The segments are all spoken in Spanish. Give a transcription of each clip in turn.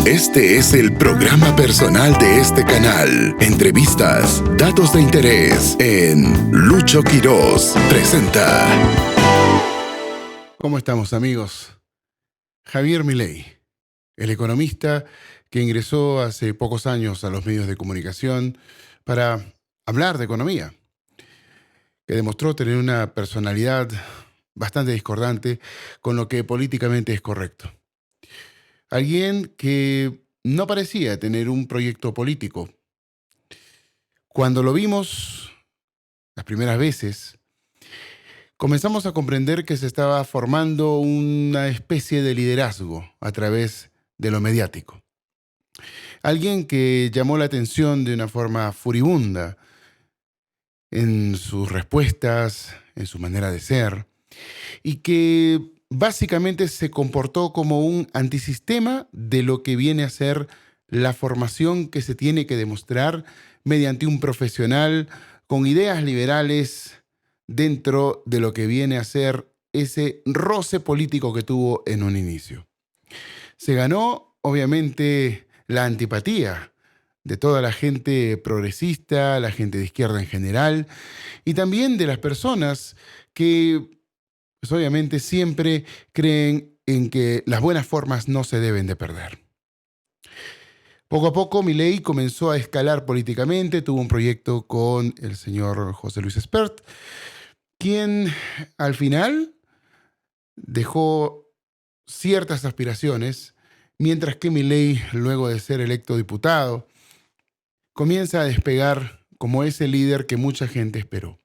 Este es el programa personal de este canal. Entrevistas, datos de interés en Lucho Quiroz presenta. ¿Cómo estamos, amigos? Javier Milei, el economista que ingresó hace pocos años a los medios de comunicación para hablar de economía, que demostró tener una personalidad bastante discordante con lo que políticamente es correcto. Alguien que no parecía tener un proyecto político. Cuando lo vimos las primeras veces, comenzamos a comprender que se estaba formando una especie de liderazgo a través de lo mediático. Alguien que llamó la atención de una forma furibunda en sus respuestas, en su manera de ser, y que básicamente se comportó como un antisistema de lo que viene a ser la formación que se tiene que demostrar mediante un profesional con ideas liberales dentro de lo que viene a ser ese roce político que tuvo en un inicio. Se ganó, obviamente, la antipatía de toda la gente progresista, la gente de izquierda en general, y también de las personas que, pues, obviamente, siempre creen en que las buenas formas no se deben de perder. Poco a poco, Milei comenzó a escalar políticamente, tuvo un proyecto con el señor José Luis Espert, quien al final dejó ciertas aspiraciones, mientras que Milei, luego de ser electo diputado, comienza a despegar como ese líder que mucha gente esperó.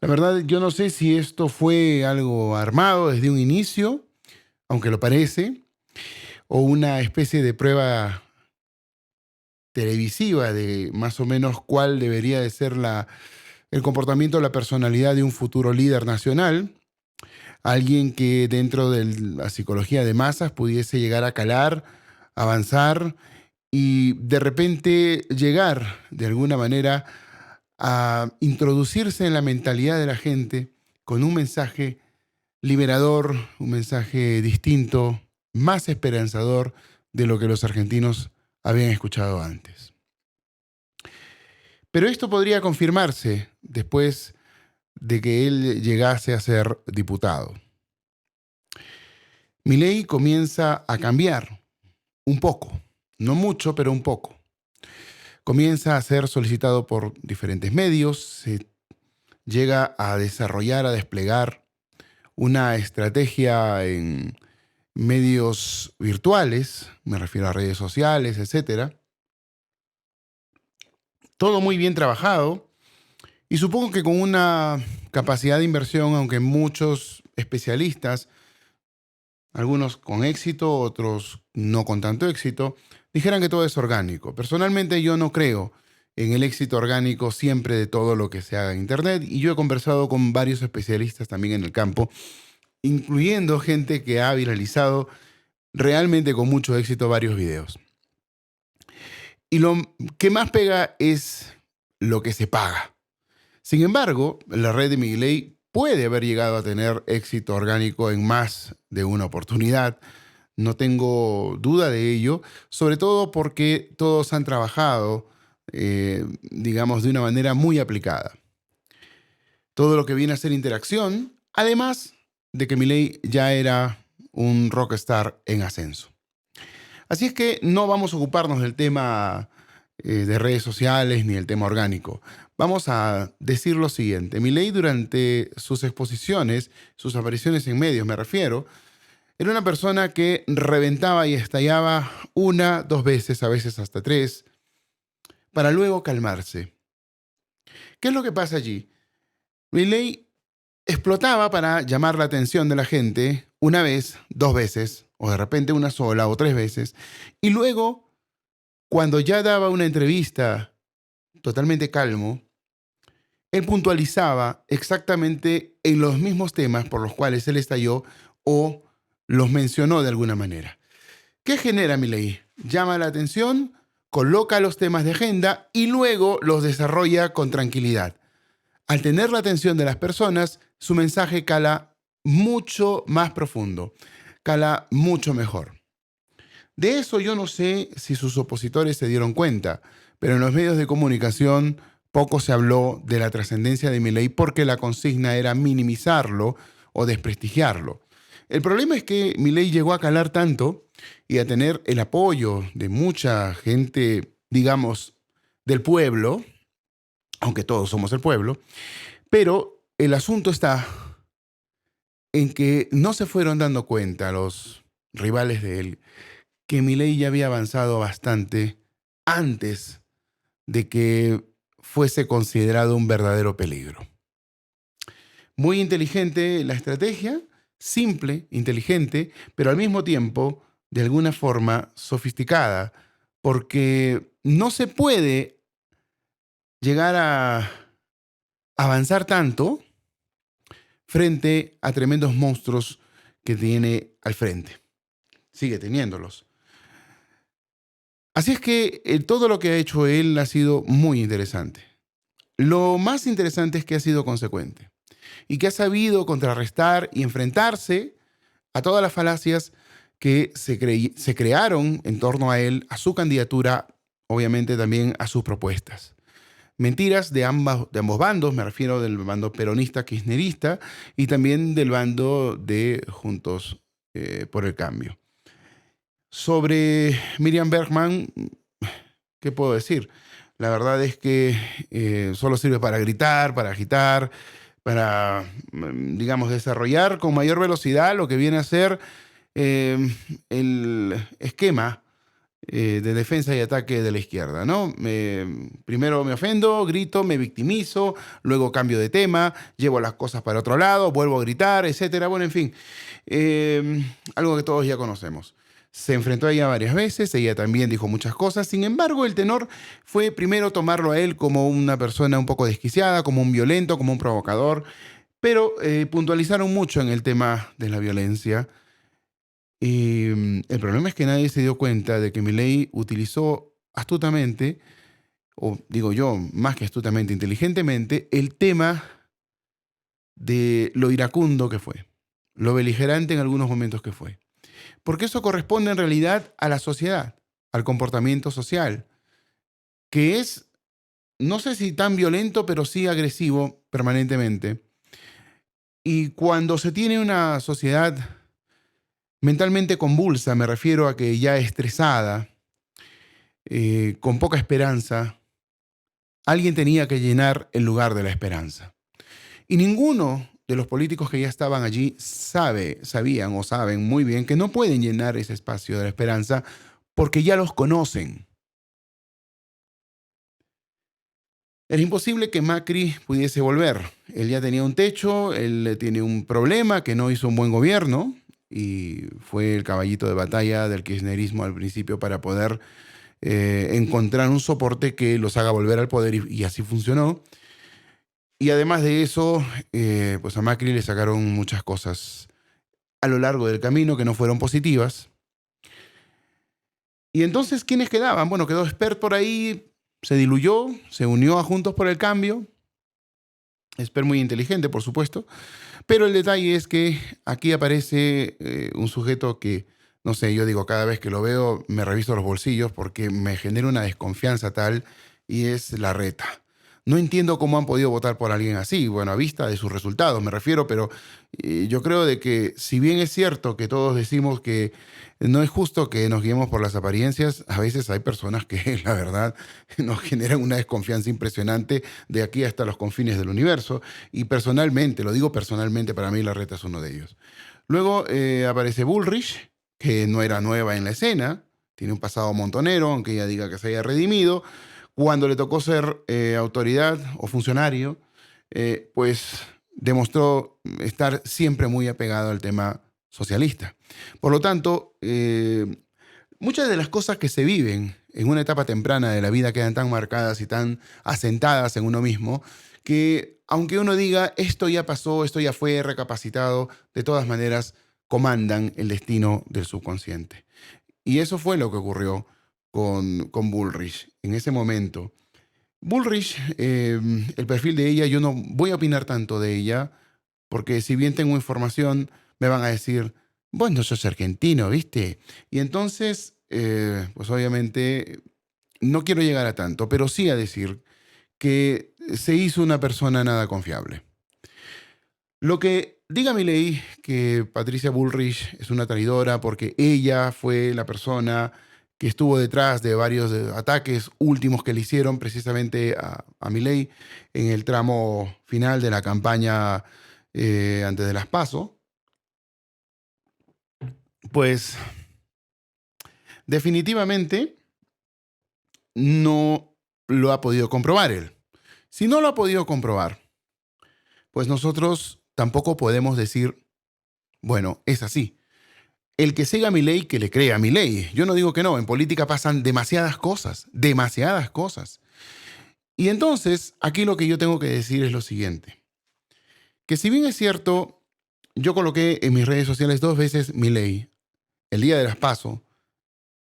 La verdad, yo no sé si esto fue algo armado desde un inicio, aunque lo parece, o una especie de prueba televisiva de más o menos cuál debería de ser el comportamiento, la personalidad de un futuro líder nacional. Alguien que dentro de la psicología de masas pudiese llegar a calar, avanzar y de repente llegar de alguna manera a introducirse en la mentalidad de la gente con un mensaje liberador, un mensaje distinto, más esperanzador de lo que los argentinos habían escuchado antes. Pero esto podría confirmarse después de que él llegase a ser diputado. Milei comienza a cambiar un poco, no mucho, pero un poco. Comienza a ser solicitado por diferentes medios, se llega a desarrollar, a desplegar una estrategia en medios virtuales, me refiero a redes sociales, etc. Todo muy bien trabajado y supongo que con una capacidad de inversión, aunque muchos especialistas, algunos con éxito, otros no con tanto éxito, dijeran que todo es orgánico. Personalmente yo no creo en el éxito orgánico siempre de todo lo que se haga en Internet, y yo he conversado con varios especialistas también en el campo, incluyendo gente que ha viralizado realmente con mucho éxito varios videos. Y lo que más pega es lo que se paga. Sin embargo, la red de Milei puede haber llegado a tener éxito orgánico en más de una oportunidad. No tengo duda de ello, sobre todo porque todos han trabajado, digamos, de una manera muy aplicada. Todo lo que viene a ser interacción, además de que Milei ya era un rockstar en ascenso. Así es que no vamos a ocuparnos del tema de redes sociales ni el tema orgánico. Vamos a decir lo siguiente. Milei, durante sus exposiciones, sus apariciones en medios, me refiero, era una persona que reventaba y estallaba una, dos veces, a veces hasta tres, para luego calmarse. ¿Qué es lo que pasa allí? Milei explotaba para llamar la atención de la gente una vez, dos veces, o de repente una sola o tres veces, y luego, cuando ya daba una entrevista totalmente calmo, él puntualizaba exactamente en los mismos temas por los cuales él estalló o los mencionó de alguna manera. ¿Qué genera Milei? Llama la atención, coloca los temas de agenda y luego los desarrolla con tranquilidad. Al tener la atención de las personas, su mensaje cala mucho más profundo, cala mucho mejor. De eso yo no sé si sus opositores se dieron cuenta, pero en los medios de comunicación poco se habló de la trascendencia de Milei porque la consigna era minimizarlo o desprestigiarlo. El problema es que Milei llegó a calar tanto y a tener el apoyo de mucha gente, digamos, del pueblo, aunque todos somos el pueblo, pero el asunto está en que no se fueron dando cuenta los rivales de él que Milei ya había avanzado bastante antes de que fuese considerado un verdadero peligro. Muy inteligente la estrategia, simple, inteligente, pero al mismo tiempo, de alguna forma, sofisticada, porque no se puede llegar a avanzar tanto frente a tremendos monstruos que tiene al frente. Sigue teniéndolos. Así es que todo lo que ha hecho él ha sido muy interesante. Lo más interesante es que ha sido consecuente y que ha sabido contrarrestar y enfrentarse a todas las falacias que se crearon en torno a él, a su candidatura, obviamente también a sus propuestas. Mentiras de ambos bandos, me refiero del bando peronista kirchnerista y también del bando de Juntos por el Cambio. Sobre Miriam Bergman, ¿qué puedo decir? La verdad es que solo sirve para gritar, para agitar, para, digamos, desarrollar con mayor velocidad lo que viene a ser el esquema de defensa y ataque de la izquierda, ¿no? Primero me ofendo, grito, me victimizo, luego cambio de tema, llevo las cosas para otro lado, vuelvo a gritar, etcétera. Bueno, en fin, algo que todos ya conocemos. Se enfrentó a ella varias veces, ella también dijo muchas cosas. Sin embargo, el tenor fue primero tomarlo a él como una persona un poco desquiciada, como un violento, como un provocador, pero puntualizaron mucho en el tema de la violencia. Y el problema es que nadie se dio cuenta de que Milei utilizó astutamente, o digo yo, más que astutamente, inteligentemente, el tema de lo iracundo que fue, lo beligerante en algunos momentos que fue. Porque eso corresponde en realidad a la sociedad, al comportamiento social, que es, no sé si tan violento, pero sí agresivo permanentemente. Y cuando se tiene una sociedad mentalmente convulsa, me refiero a que ya estresada, con poca esperanza, alguien tenía que llenar el lugar de la esperanza. Y ninguno de los políticos que ya estaban allí sabían o saben muy bien que no pueden llenar ese espacio de la esperanza porque ya los conocen. Era imposible que Macri pudiese volver. Él ya tenía un techo, él tiene un problema, que no hizo un buen gobierno y fue el caballito de batalla del kirchnerismo al principio para poder encontrar un soporte que los haga volver al poder y así funcionó. Y además de eso, pues a Macri le sacaron muchas cosas a lo largo del camino que no fueron positivas. Y entonces, ¿quiénes quedaban? Bueno, quedó Spert por ahí, se diluyó, se unió a Juntos por el Cambio. Spert muy inteligente, por supuesto. Pero el detalle es que aquí aparece un sujeto que, no sé, yo digo, cada vez que lo veo me reviso los bolsillos porque me genera una desconfianza tal y es Larreta. No entiendo cómo han podido votar por alguien así, bueno, a vista de sus resultados me refiero, pero yo creo de que si bien es cierto que todos decimos que no es justo que nos guiemos por las apariencias, a veces hay personas que la verdad nos generan una desconfianza impresionante de aquí hasta los confines del universo y personalmente, lo digo personalmente, para mí Larreta es uno de ellos. Luego aparece Bullrich, que no era nueva en la escena, tiene un pasado montonero, aunque ella diga que se haya redimido. Cuando le tocó ser autoridad o funcionario, pues demostró estar siempre muy apegado al tema socialista. Por lo tanto, muchas de las cosas que se viven en una etapa temprana de la vida quedan tan marcadas y tan asentadas en uno mismo que aunque uno diga esto ya pasó, esto ya fue recapacitado, de todas maneras comandan el destino del subconsciente. Y eso fue lo que ocurrió con Bullrich en ese momento. Bullrich, el perfil de ella, yo no voy a opinar tanto de ella, porque si bien tengo información, me van a decir, vos no sos argentino, ¿viste? Y entonces pues obviamente no quiero llegar a tanto, pero sí a decir que se hizo una persona nada confiable. Lo que diga Milei que Patricia Bullrich es una traidora porque ella fue la persona que estuvo detrás de varios ataques últimos que le hicieron precisamente a Milei en el tramo final de la campaña antes de las PASO, pues definitivamente no lo ha podido comprobar él. Si no lo ha podido comprobar, pues nosotros tampoco podemos decir, bueno, es así. El que siga a Milei, que le crea a Milei. Yo no digo que no, en política pasan demasiadas cosas, demasiadas cosas. Y entonces, aquí lo que yo tengo que decir es lo siguiente. Que si bien es cierto, yo coloqué en mis redes sociales 2 veces Milei, el día de las PASO,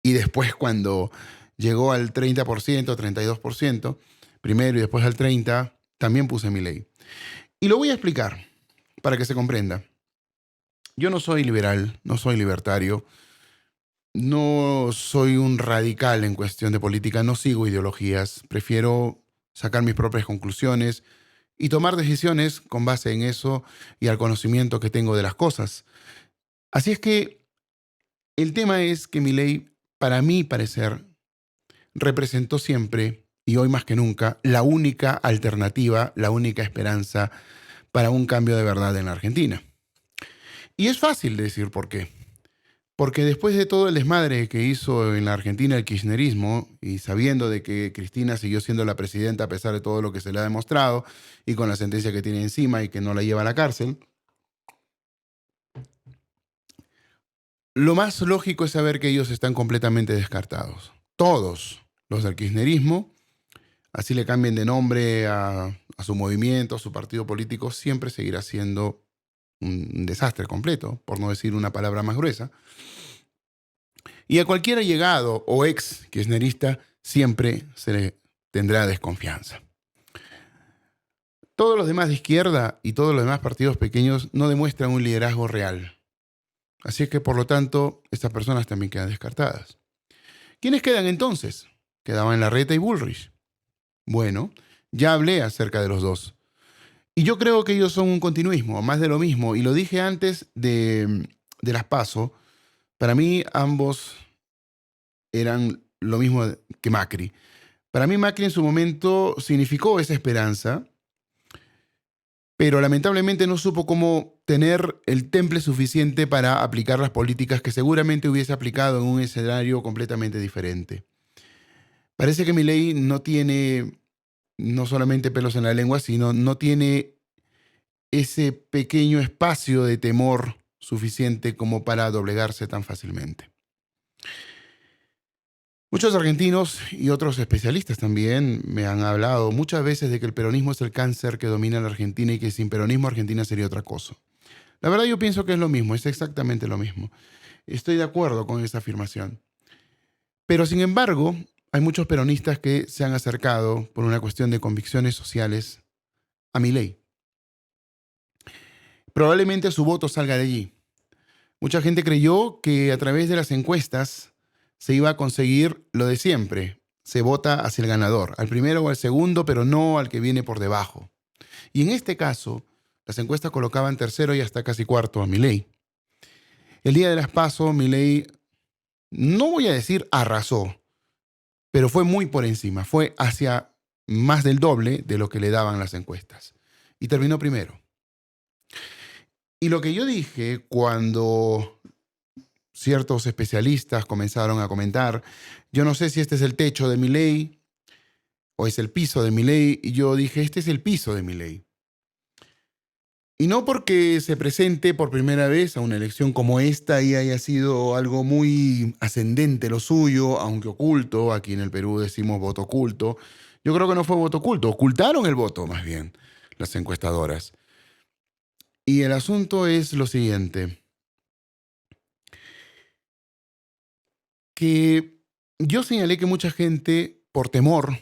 y después cuando llegó al 30%, 32%, primero y después al 30%, también puse Milei. Y lo voy a explicar para que se comprenda. Yo no soy liberal, no soy libertario, no soy un radical en cuestión de política, no sigo ideologías, prefiero sacar mis propias conclusiones y tomar decisiones con base en eso y al conocimiento que tengo de las cosas. Así es que el tema es que Milei, para mi parecer, representó siempre, y hoy más que nunca, la única alternativa, la única esperanza para un cambio de verdad en la Argentina. Y es fácil decir por qué. Porque después de todo el desmadre que hizo en la Argentina el kirchnerismo, y sabiendo de que Cristina siguió siendo la presidenta a pesar de todo lo que se le ha demostrado, y con la sentencia que tiene encima y que no la lleva a la cárcel, lo más lógico es saber que ellos están completamente descartados. Todos los del kirchnerismo, así le cambien de nombre a su movimiento, a su partido político, siempre seguirá siendo un desastre completo, por no decir una palabra más gruesa. Y a cualquier allegado o ex kirchnerista siempre se le tendrá desconfianza. Todos los demás de izquierda y todos los demás partidos pequeños no demuestran un liderazgo real. Así es que, por lo tanto, estas personas también quedan descartadas. ¿Quiénes quedan entonces? Quedaban Larreta y Bullrich. Bueno, ya hablé acerca de los dos. Y yo creo que ellos son un continuismo, más de lo mismo. Y lo dije antes de las PASO. Para mí ambos eran lo mismo que Macri. Para mí Macri en su momento significó esa esperanza, pero lamentablemente no supo cómo tener el temple suficiente para aplicar las políticas que seguramente hubiese aplicado en un escenario completamente diferente. Parece que Milei no tiene no solamente pelos en la lengua, sino no tiene ese pequeño espacio de temor suficiente como para doblegarse tan fácilmente. Muchos argentinos y otros especialistas también me han hablado muchas veces de que el peronismo es el cáncer que domina la Argentina y que sin peronismo Argentina sería otra cosa. La verdad yo pienso que es lo mismo, es exactamente lo mismo. Estoy de acuerdo con esa afirmación. Pero sin embargo, hay muchos peronistas que se han acercado por una cuestión de convicciones sociales a Milei. Probablemente su voto salga de allí. Mucha gente creyó que a través de las encuestas se iba a conseguir lo de siempre. Se vota hacia el ganador, al primero o al segundo, pero no al que viene por debajo. Y en este caso, las encuestas colocaban tercero y hasta casi cuarto a Milei. El día de las PASO, Milei, no voy a decir arrasó, pero fue muy por encima. Fue hacia más del doble de lo que le daban las encuestas. Y terminó primero. Y lo que yo dije cuando ciertos especialistas comenzaron a comentar, yo no sé si este es el techo de Milei o es el piso de Milei, y yo dije, este es el piso de Milei. Y no porque se presente por primera vez a una elección como esta y haya sido algo muy ascendente lo suyo, aunque oculto, aquí en el Perú decimos voto oculto. Yo creo que no fue voto oculto, ocultaron el voto más bien, las encuestadoras. Y el asunto es lo siguiente, que yo señalé que mucha gente, por temor,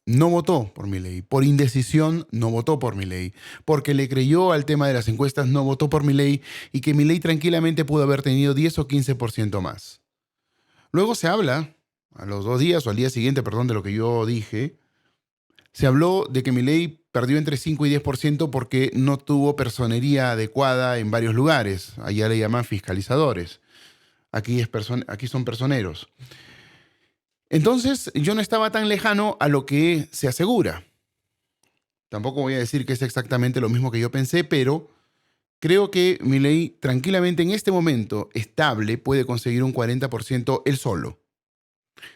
no votó por Milei, por indecisión no votó por Milei, porque le creyó al tema de las encuestas no votó por Milei y que Milei tranquilamente pudo haber tenido 10 o 15% más. Luego se habla, a los 2 días o al día siguiente, perdón, de lo que yo dije, se habló de que Milei perdió entre 5 y 10% porque no tuvo personería adecuada en varios lugares. Allá le llaman fiscalizadores. Aquí son personeros. Entonces, yo no estaba tan lejano a lo que se asegura. Tampoco voy a decir que es exactamente lo mismo que yo pensé, pero creo que Milei tranquilamente en este momento estable puede conseguir un 40% él solo.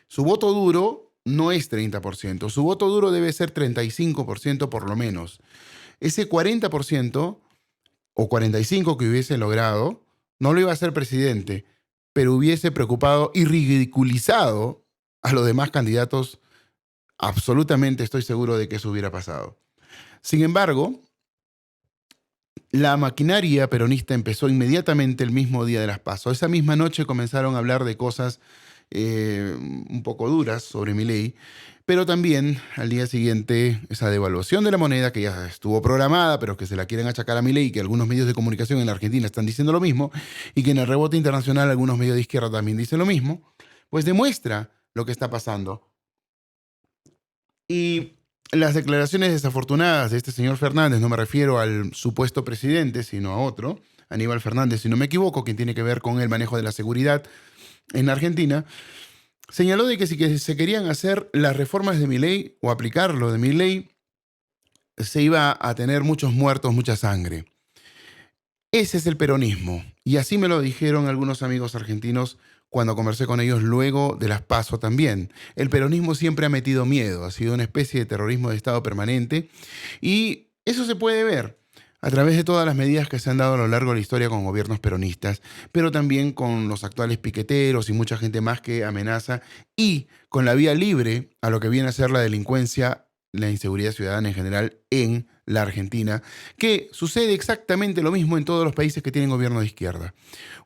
Su voto duro no es 30%, su voto duro debe ser 35% por lo menos. Ese 40% o 45% que hubiese logrado no lo iba a hacer presidente, pero hubiese preocupado y ridiculizado a los demás candidatos. Absolutamente estoy seguro de que eso hubiera pasado. Sin embargo, la maquinaria peronista empezó inmediatamente el mismo día de las PASO. Esa misma noche comenzaron a hablar de cosas un poco duras sobre Milei, pero también al día siguiente esa devaluación de la moneda que ya estuvo programada, pero que se la quieren achacar a Milei, que algunos medios de comunicación en la Argentina están diciendo lo mismo, y que en el rebote internacional algunos medios de izquierda también dicen lo mismo, pues demuestra lo que está pasando. Y las declaraciones desafortunadas de este señor Fernández, no me refiero al supuesto presidente, sino a otro, Aníbal Fernández, si no me equivoco, quien tiene que ver con el manejo de la seguridad en Argentina, señaló de que si se querían hacer las reformas de Milei o aplicarlo de Milei, se iba a tener muchos muertos, mucha sangre. Ese es el peronismo. Y así me lo dijeron algunos amigos argentinos cuando conversé con ellos luego de las PASO también. El peronismo siempre ha metido miedo, ha sido una especie de terrorismo de Estado permanente y eso se puede ver a través de todas las medidas que se han dado a lo largo de la historia con gobiernos peronistas, pero también con los actuales piqueteros y mucha gente más que amenaza y con la vía libre a lo que viene a ser la delincuencia, la inseguridad ciudadana en general en la Argentina, que sucede exactamente lo mismo en todos los países que tienen gobierno de izquierda.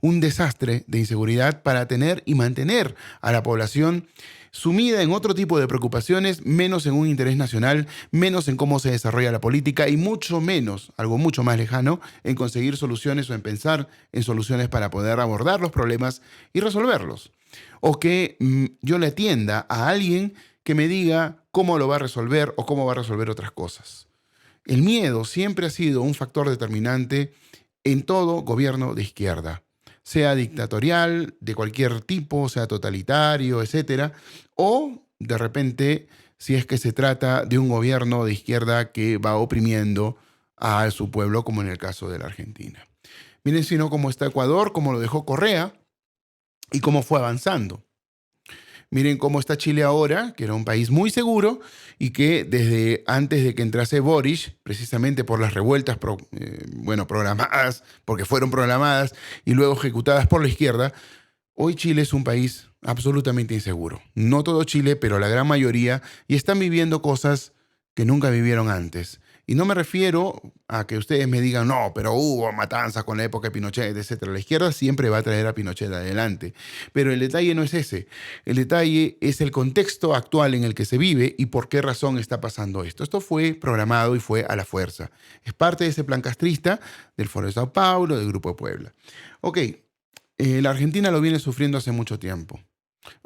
Un desastre de inseguridad para tener y mantener a la población sumida en otro tipo de preocupaciones, menos en un interés nacional, menos en cómo se desarrolla la política y mucho menos, algo mucho más lejano, en conseguir soluciones o en pensar en soluciones para poder abordar los problemas y resolverlos. O que yo le atienda a alguien que me diga cómo lo va a resolver o cómo va a resolver otras cosas. El miedo siempre ha sido un factor determinante en todo gobierno de izquierda, sea dictatorial, de cualquier tipo, sea totalitario, etcétera, o de repente, si es que se trata de un gobierno de izquierda que va oprimiendo a su pueblo, como en el caso de la Argentina. Miren si no cómo está Ecuador, cómo lo dejó Correa y cómo fue avanzando. Miren cómo está Chile ahora, que era un país muy seguro y que desde antes de que entrase Boric, precisamente por las revueltas programadas, porque fueron programadas y luego ejecutadas por la izquierda, hoy Chile es un país absolutamente inseguro. No todo Chile, pero la gran mayoría, y están viviendo cosas que nunca vivieron antes. Y no me refiero a que ustedes me digan, no, pero hubo matanzas con la época de Pinochet, etc. La izquierda siempre va a traer a Pinochet adelante. Pero el detalle no es ese. El detalle es el contexto actual en el que se vive y por qué razón está pasando esto. Esto fue programado y fue a la fuerza. Es parte de ese plan castrista del Foro de Sao Paulo, del Grupo de Puebla. Ok, la Argentina lo viene sufriendo hace mucho tiempo.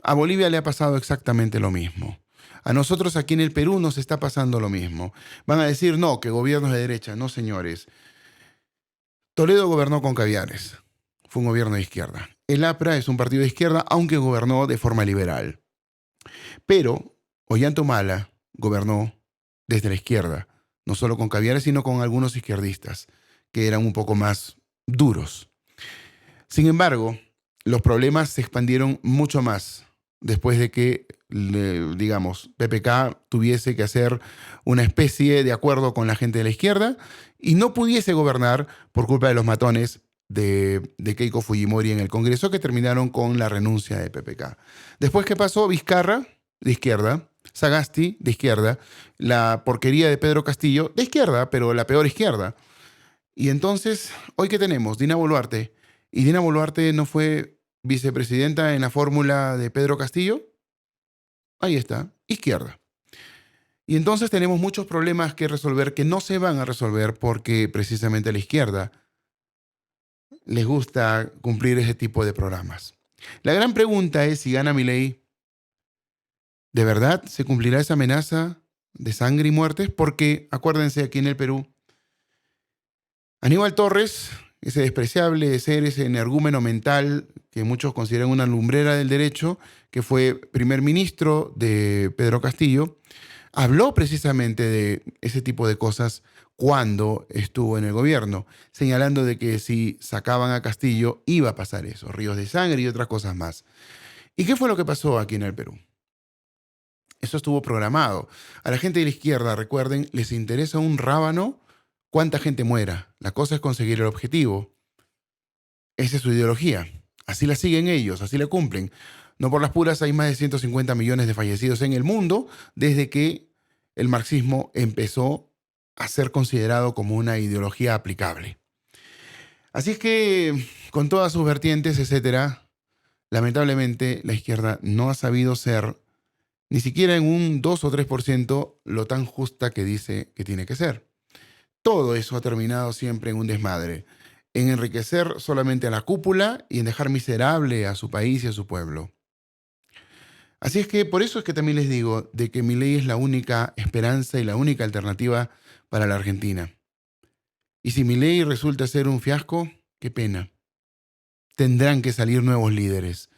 A Bolivia le ha pasado exactamente lo mismo. A nosotros aquí en el Perú nos está pasando lo mismo. Van a decir, no, que gobiernos de derecha. No, señores. Toledo gobernó con caviares. Fue un gobierno de izquierda. El APRA es un partido de izquierda, aunque gobernó de forma liberal. Pero Ollanta gobernó desde la izquierda. No solo con caviares, sino con algunos izquierdistas, que eran un poco más duros. Sin embargo, los problemas se expandieron mucho más después de que, digamos, PPK tuviese que hacer una especie de acuerdo con la gente de la izquierda y no pudiese gobernar por culpa de los matones de Keiko Fujimori en el Congreso, que terminaron con la renuncia de PPK. Después, ¿qué pasó? Vizcarra, de izquierda, Sagasti, de izquierda, la porquería de Pedro Castillo, de izquierda, pero la peor izquierda. Y entonces, ¿hoy qué tenemos? Dina Boluarte. ¿Y Dina Boluarte no fue vicepresidenta en la fórmula de Pedro Castillo? Ahí está, izquierda. Y entonces tenemos muchos problemas que resolver que no se van a resolver porque precisamente a la izquierda les gusta cumplir ese tipo de programas. La gran pregunta es si gana Milei, ¿de verdad se cumplirá esa amenaza de sangre y muertes? Porque acuérdense, aquí en el Perú, Aníbal Torres, ese despreciable ser, ese energúmeno mental que muchos consideran una lumbrera del derecho, que fue primer ministro de Pedro Castillo, habló precisamente de ese tipo de cosas cuando estuvo en el gobierno, señalando de que si sacaban a Castillo iba a pasar eso, ríos de sangre y otras cosas más. ¿Y qué fue lo que pasó aquí en el Perú? Eso estuvo programado. A la gente de la izquierda, recuerden, les interesa un rábano cuánta gente muera. La cosa es conseguir el objetivo. Esa es su ideología. Así la siguen ellos, así la cumplen. No por las puras, hay más de 150 millones de fallecidos en el mundo desde que el marxismo empezó a ser considerado como una ideología aplicable. Así es que, con todas sus vertientes, etcétera, lamentablemente la izquierda no ha sabido ser ni siquiera en un 2 o 3% lo tan justa que dice que tiene que ser. Todo eso ha terminado siempre en un desmadre, en enriquecer solamente a la cúpula y en dejar miserable a su país y a su pueblo. Así es que por eso es que también les digo de que Milei es la única esperanza y la única alternativa para la Argentina. Y si Milei resulta ser un fiasco, qué pena. Tendrán que salir nuevos líderes,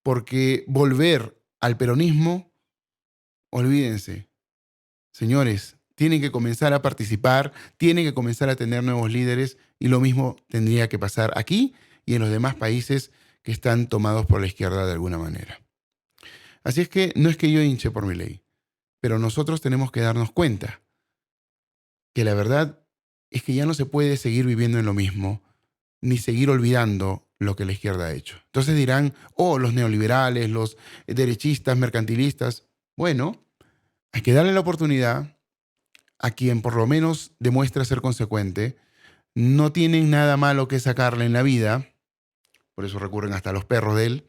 porque volver al peronismo, olvídense. Señores, tienen que comenzar a participar, tienen que comenzar a tener nuevos líderes y lo mismo tendría que pasar aquí y en los demás países que están tomados por la izquierda de alguna manera. Así es que no es que yo hinche por Milei, pero nosotros tenemos que darnos cuenta que la verdad es que ya no se puede seguir viviendo en lo mismo, ni seguir olvidando lo que la izquierda ha hecho. Entonces dirán, oh, los neoliberales, los derechistas, mercantilistas. Bueno, hay que darle la oportunidad a quien por lo menos demuestra ser consecuente. No tienen nada malo que sacarle en la vida, por eso recurren hasta los perros de él.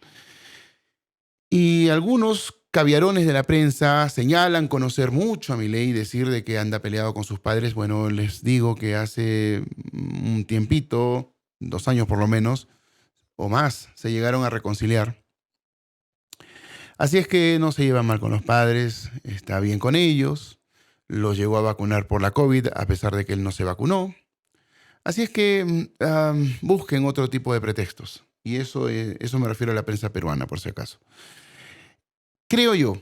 Y algunos caviarones de la prensa señalan conocer mucho a Milei y decir de que anda peleado con sus padres. Bueno, les digo que hace un tiempito, 2 años por lo menos, o más, se llegaron a reconciliar. Así es que no se llevan mal con los padres, está bien con ellos, los llegó a vacunar por la COVID a pesar de que él no se vacunó. Así es que busquen otro tipo de pretextos. Y eso me refiero a la prensa peruana, por si acaso. Creo yo,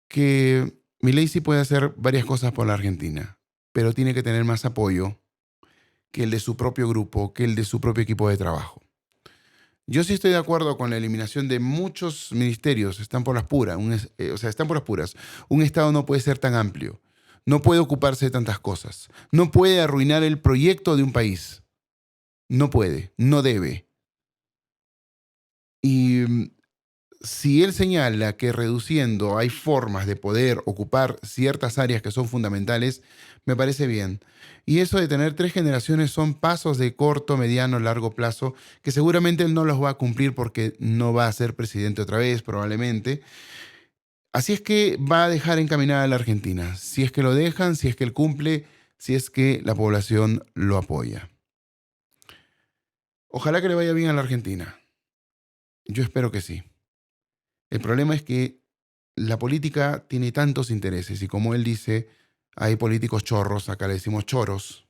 que Milei sí puede hacer varias cosas por la Argentina, pero tiene que tener más apoyo que el de su propio grupo, que el de su propio equipo de trabajo. Yo sí estoy de acuerdo con la eliminación de muchos ministerios, están por las puras, están por las puras. Un Estado no puede ser tan amplio, no puede ocuparse de tantas cosas, no puede arruinar el proyecto de un país. No puede, no debe. Y si él señala que reduciendo hay formas de poder ocupar ciertas áreas que son fundamentales, me parece bien. Y eso de tener 3 generaciones son pasos de corto, mediano, largo plazo, que seguramente él no los va a cumplir porque no va a ser presidente otra vez, probablemente. Así es que va a dejar encaminada a la Argentina. Si es que lo dejan, si es que él cumple, si es que la población lo apoya. Ojalá que le vaya bien a la Argentina. Yo espero que sí. El problema es que la política tiene tantos intereses y como él dice, hay políticos chorros, acá le decimos choros,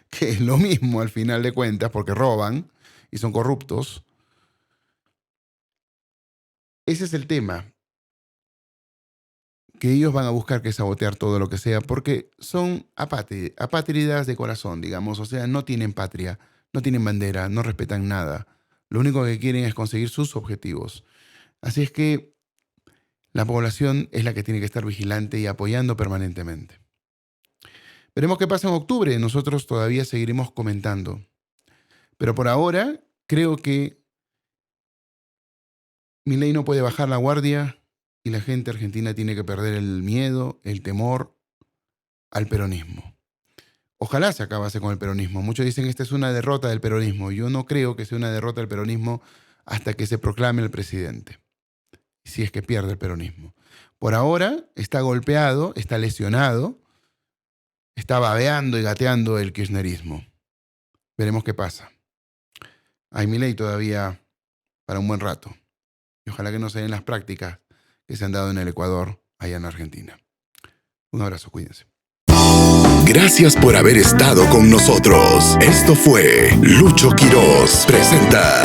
que es lo mismo al final de cuentas porque roban y son corruptos. Ese es el tema, que ellos van a buscar que sabotear todo lo que sea porque son apátridas de corazón, digamos, o sea, no tienen patria, no tienen bandera, no respetan nada. Lo único que quieren es conseguir sus objetivos. Así es que la población es la que tiene que estar vigilante y apoyando permanentemente. Veremos qué pasa en octubre. Nosotros todavía seguiremos comentando. Pero por ahora, creo que Milei no puede bajar la guardia y la gente argentina tiene que perder el miedo, el temor al peronismo. Ojalá se acabase con el peronismo. Muchos dicen que esta es una derrota del peronismo. Yo no creo que sea una derrota del peronismo hasta que se proclame el presidente, si es que pierde el peronismo. Por ahora está golpeado, está lesionado, está babeando y gateando el kirchnerismo. Veremos qué pasa. hay Milei todavía para un buen rato. Y ojalá que no se den las prácticas que se han dado en el Ecuador, allá en Argentina. Un abrazo, cuídense. Gracias por haber estado con nosotros. Esto fue Lucho Quiroz presenta